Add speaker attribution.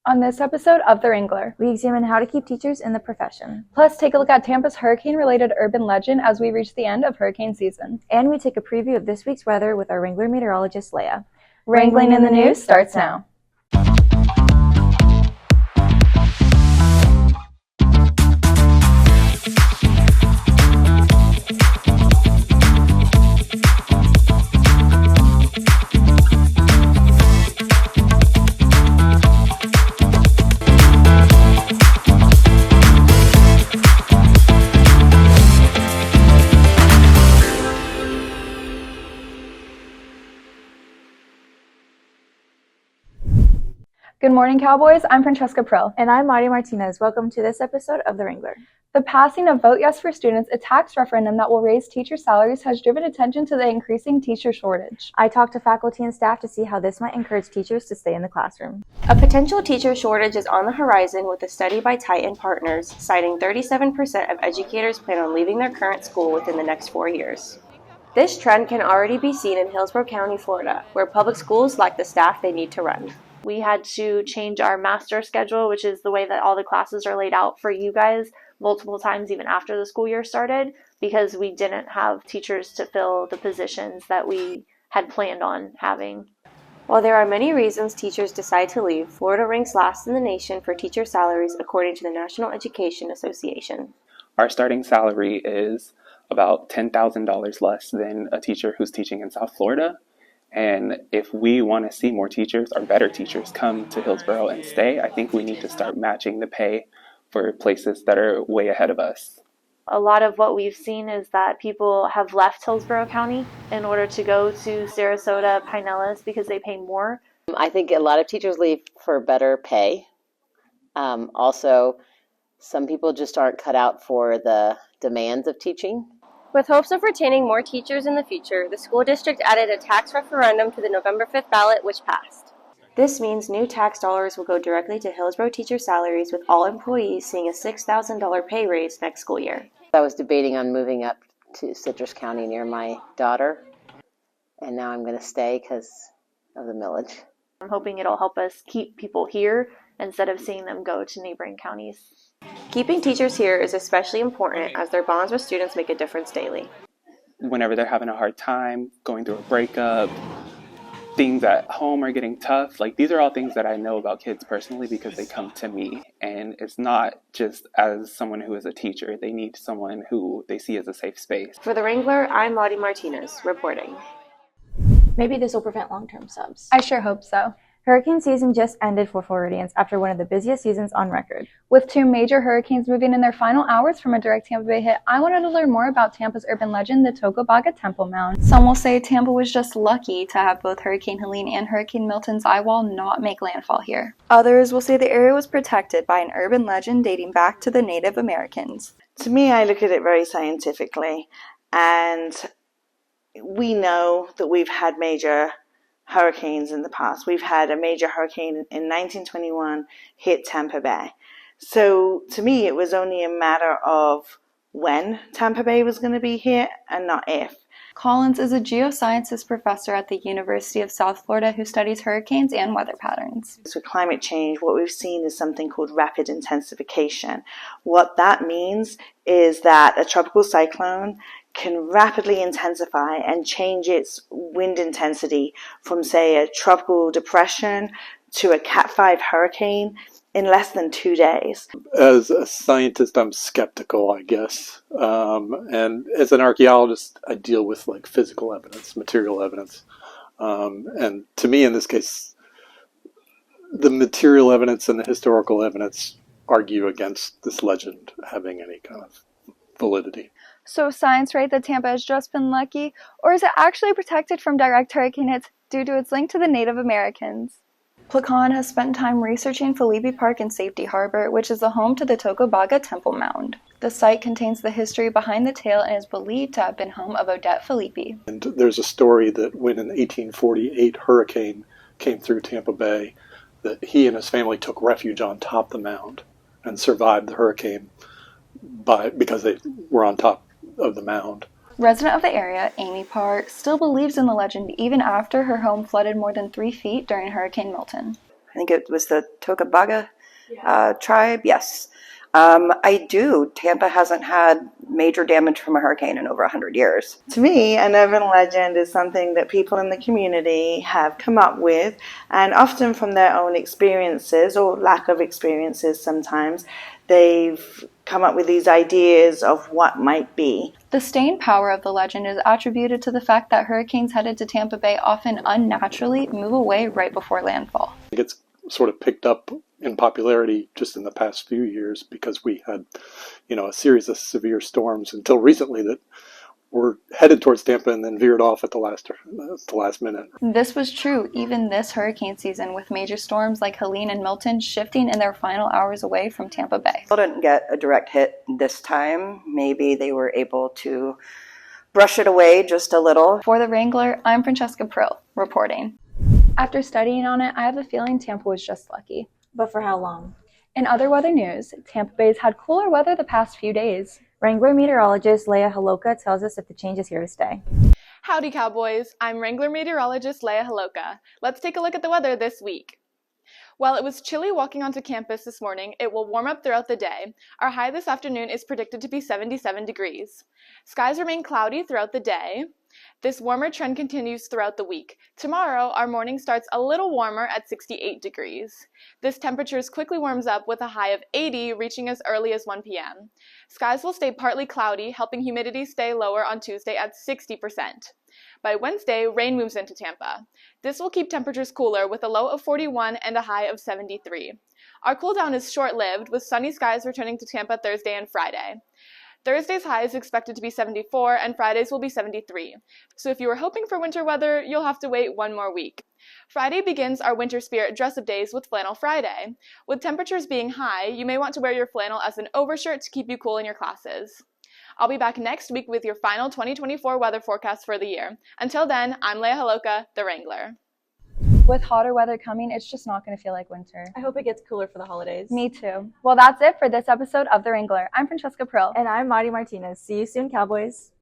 Speaker 1: On this episode of The Wrangler,
Speaker 2: we examine how to keep teachers in the profession.
Speaker 1: Plus, take a look at Tampa's hurricane-related urban legend as we reach the end of hurricane season.
Speaker 2: And we take a preview of this week's weather with our Wrangler meteorologist, Leah.
Speaker 1: Wrangling in the News starts now. Good morning, Cowboys. I'm Francesca Prill.
Speaker 2: And I'm Mari Martinez. Welcome to this episode of The Wrangler.
Speaker 1: The passing of Vote Yes for Students, a tax referendum that will raise teacher salaries, has driven attention to the increasing teacher shortage.
Speaker 2: I talked to faculty and staff to see how this might encourage teachers to stay in the classroom.
Speaker 3: A potential teacher shortage is on the horizon, with a study by Titan Partners citing 37% of educators plan on leaving their current school within the next 4 years. This trend can already be seen in Hillsborough County, Florida, where public schools lack the staff they need to run.
Speaker 4: We had to change our master schedule, which is the way that all the classes are laid out for you guys, multiple times even after the school year started, because we didn't have teachers to fill the positions that we had planned on having.
Speaker 3: While there are many reasons teachers decide to leave, Florida ranks last in the nation for teacher salaries according to the National Education Association.
Speaker 5: Our starting salary is about $10,000 less than a teacher who's teaching in South Florida. And if we want to see more teachers or better teachers come to Hillsborough and stay, I think we need to start matching the pay for places that are way ahead of us.
Speaker 4: A lot of what we've seen is that people have left Hillsborough County in order to go to Sarasota, Pinellas, because they pay more.
Speaker 6: I think a lot of teachers leave for better pay. Also, some people just aren't cut out for the demands of teaching.
Speaker 3: With hopes of retaining more teachers in the future, the school district added a tax referendum to the November 5th ballot, which passed. This means new tax dollars will go directly to Hillsborough teacher salaries, with all employees seeing a $6,000 pay raise next school year.
Speaker 6: I was debating on moving up to Citrus County near my daughter, and now I'm going to stay because of the millage.
Speaker 4: I'm hoping it'll help us keep people here instead of seeing them go to neighboring counties.
Speaker 3: Keeping teachers here is especially important as their bonds with students make a difference daily.
Speaker 5: Whenever they're having a hard time, going through a breakup, things at home are getting tough. These are all things that I know about kids personally because they come to me. And it's not just as someone who is a teacher. They need someone who they see as a safe space.
Speaker 3: For The Wrangler, I'm Mari Martinez, reporting.
Speaker 2: Maybe this will prevent long-term subs.
Speaker 1: I sure hope so.
Speaker 2: Hurricane season just ended for Floridians after one of the busiest seasons on record.
Speaker 1: With two major hurricanes moving in their final hours from a direct Tampa Bay hit, I wanted to learn more about Tampa's urban legend, the Tocobaga Temple Mound. Some will say Tampa was just lucky to have both Hurricane Helene and Hurricane Milton's eyewall not make landfall here. Others will say the area was protected by an urban legend dating back to the Native Americans.
Speaker 7: To me, I look at it very scientifically, and we know that we've had major hurricanes in the past. We've had a major hurricane in 1921 hit Tampa Bay. So to me, it was only a matter of when Tampa Bay was going to be hit and not if.
Speaker 1: Collins is a geosciences professor at the University of South Florida who studies hurricanes and weather patterns.
Speaker 7: So with climate change, what we've seen is something called rapid intensification. What that means is that a tropical cyclone can rapidly intensify and change its wind intensity from, say, a tropical depression to a Cat 5 hurricane in less than 2 days.
Speaker 8: As a scientist, I'm skeptical, I guess. And as an archaeologist, I deal with physical evidence, material evidence. And to me, in this case, the material evidence and the historical evidence argue against this legend having any kind of validity.
Speaker 1: So science right that Tampa has just been lucky, or is it actually protected from direct hurricane hits due to its link to the Native Americans? Placan has spent time researching Felipe Park in Safety Harbor, which is the home to the Tocobaga Temple Mound. The site contains the history behind the tale and is believed to have been home of Odette Felipe.
Speaker 8: And there's a story that when an 1848 hurricane came through Tampa Bay, that he and his family took refuge on top of the mound and survived the hurricane because they were on top of the mound.
Speaker 1: Resident of the area, Amy Park, still believes in the legend even after her home flooded more than 3 feet during Hurricane Milton.
Speaker 9: I think it was the Tocobaga tribe. Yes. I do. Tampa hasn't had major damage from a hurricane in over 100 years.
Speaker 7: To me, an urban legend is something that people in the community have come up with, and often from their own experiences or lack of experiences sometimes, they've come up with these ideas of what might be.
Speaker 1: The staying power of the legend is attributed to the fact that hurricanes headed to Tampa Bay often unnaturally move away right before landfall.
Speaker 8: It's sort of picked up in popularity just in the past few years because we had, a series of severe storms until recently that were headed towards Tampa and then veered off at the last minute.
Speaker 1: This was true even this hurricane season, with major storms like Helene and Milton shifting in their final hours away from Tampa Bay.
Speaker 9: They didn't get a direct hit this time. Maybe they were able to brush it away just a little.
Speaker 1: For the Wrangler, I'm Francesca Prill, reporting. After studying on it, I have a feeling Tampa was just lucky.
Speaker 2: But for how long?
Speaker 1: In other weather news, Tampa Bay's had cooler weather the past few days.
Speaker 2: Wrangler meteorologist Leah Haloka tells us if the change is here to stay.
Speaker 10: Howdy, Cowboys. I'm Wrangler meteorologist Leah Haloka. Let's take a look at the weather this week. While it was chilly walking onto campus this morning, it will warm up throughout the day. Our high this afternoon is predicted to be 77 degrees. Skies remain cloudy throughout the day. This warmer trend continues throughout the week. Tomorrow, our morning starts a little warmer at 68 degrees. This temperature quickly warms up with a high of 80, reaching as early as 1 p.m. Skies will stay partly cloudy, helping humidity stay lower on Tuesday at 60%. By Wednesday, rain moves into Tampa. This will keep temperatures cooler with a low of 41 and a high of 73. Our cool down is short-lived, with sunny skies returning to Tampa Thursday and Friday. Thursday's high is expected to be 74, and Friday's will be 73. So if you were hoping for winter weather, you'll have to wait one more week. Friday begins our winter spirit dress-up days with Flannel Friday. With temperatures being high, you may want to wear your flannel as an overshirt to keep you cool in your classes. I'll be back next week with your final 2024 weather forecast for the year. Until then, I'm Leah Haloka, the Wrangler.
Speaker 1: With hotter weather coming, it's just not going to feel like winter.
Speaker 2: I hope it gets cooler for the holidays.
Speaker 1: Me too. Well, that's it for this episode of The Wrangler. I'm Francesca Prill.
Speaker 2: And I'm Madi Martinez. See you soon, Cowboys.